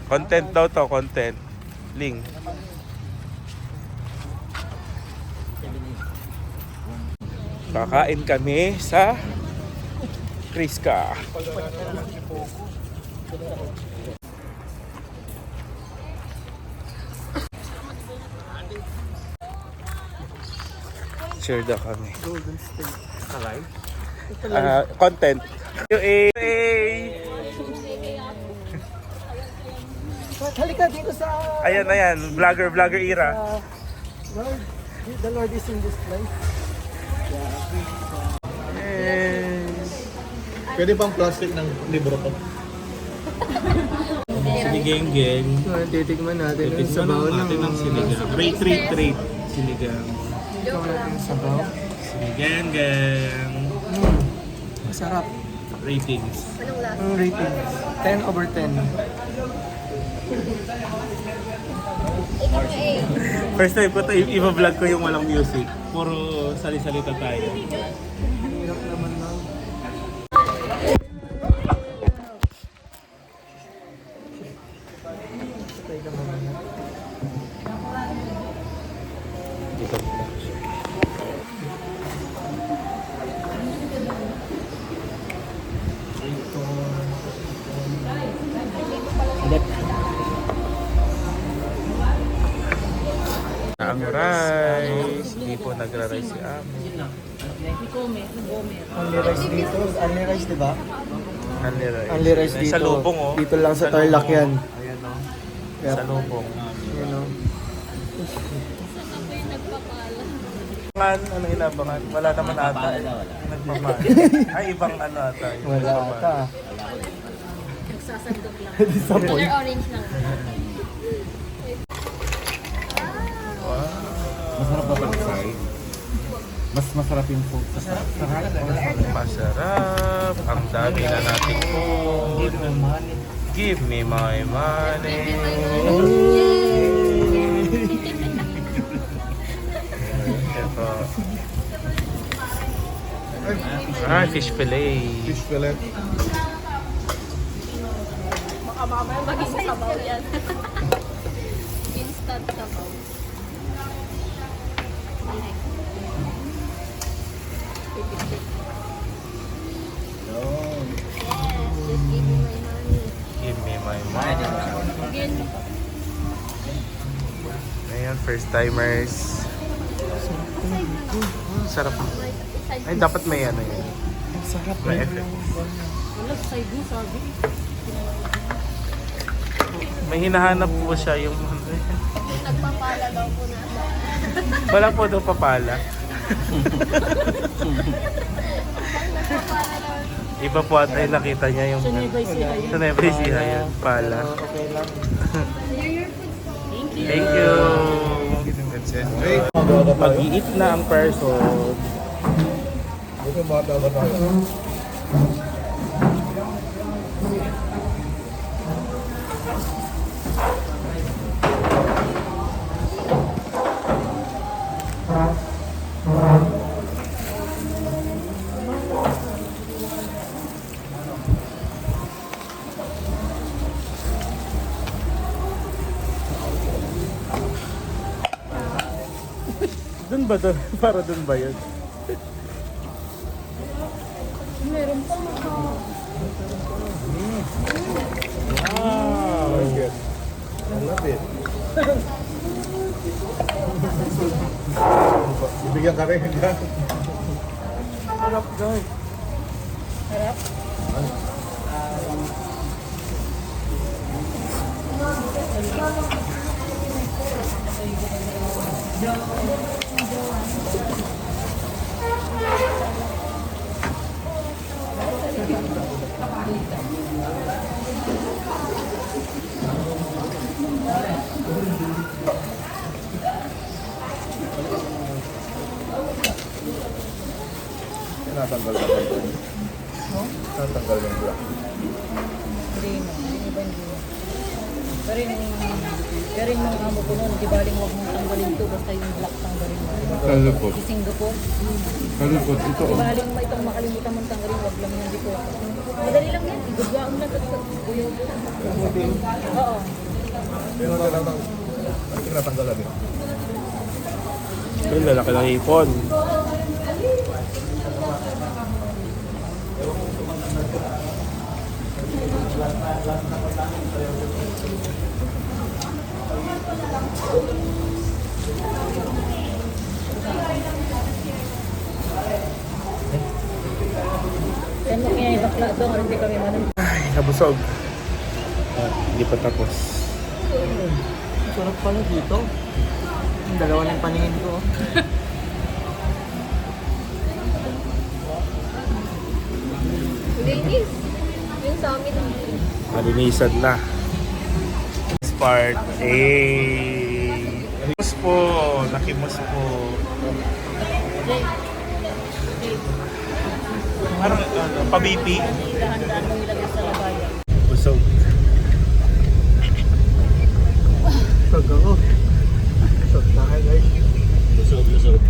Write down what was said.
Content daw to, content. Link. Kakain kami sa Kriska. Share daw kami. Golden State. Alive? Content. UA! Halika dito sa... Ayan. Vlogger era. Lord, the Lord is in this place. Pwede bang plastic ng libro to? Sinigang. Titigman natin yung Titignan sabaw natin ng sinigang. Rate. Sinigang. Ito natin yung sabaw. Sinigang. Masarap. Ratings. Ang rating, 10/10. First time ko tayo, i-vlog ko yung walang music. Puro sali-salita tayo. Hirap naman na. Patay ka mamaya. Ang rice. Hindi po nagra-rice si Amo. Only rice dito. Only rice, di ba? Only rice. Only rice dito. Sa lubong, oh. Dito lang sa Tarlac yan. Ayan, oh. Yep. Sa lubong. Yan o. Ano inabangan? Wala naman ata. Nagmamahal. Ay, ibang ano ata. Yung Wala nagmamahal. ata. Nagsasandok lang. Disappoint. Color orange lang. Masarap ba ang side? Mas masarap yung food sa sarap. Masarap. Ang dami na nating food. Give me my money. Ito. Fish fillet. Fish fillet. Maging sabaw yan. Instant sabaw. Give me my money. Again, Ayan, first timers. Sarap. Ay, dapat may ano yun. Ang sarap. May effect. wala side mo, sabi. May hinahanap po siya yung... Nagpapala daw po na. Wala po daw papala. Iba po at ay nakita niya yung... Sa Nueva Ecija yun. Pala. Okay lang. Thank you. That's it. Mag-iit na ang person. Ito bata ba tayo? Doon ba doon? Para doon ba yun? Meron pa Wow! I love it. Ibigyan ka rin ka. Sarap guys. Natanggal na ba ito? Natanggal yung black. Pero yung mga amo ko noon, di baling huwag mong tanggalin to, basta yung black tanggalin mo. Kalupot. Sa Singapore, Kalupot. Ito di baling mo itong makalimutan mong tanggalin, huwag lang yan dito. Madali lang yan, igudwaon lang ito. Oo. Yung lalaki ng hipon. Kaya mo kaya yung bakla doon, hindi kami manang. Ay, nabusog. Hindi pa tapos. Sarap pala dito. Yung dalawa ng paningin ko. Linis. Yung sa amin. Malinisan na. This part, Nakimos po. Nakimos po. Parang pa-BP. Dahan-dahan mo ilagay sa labayan. Busog. Sag ako. Sag tayo guys. Busog.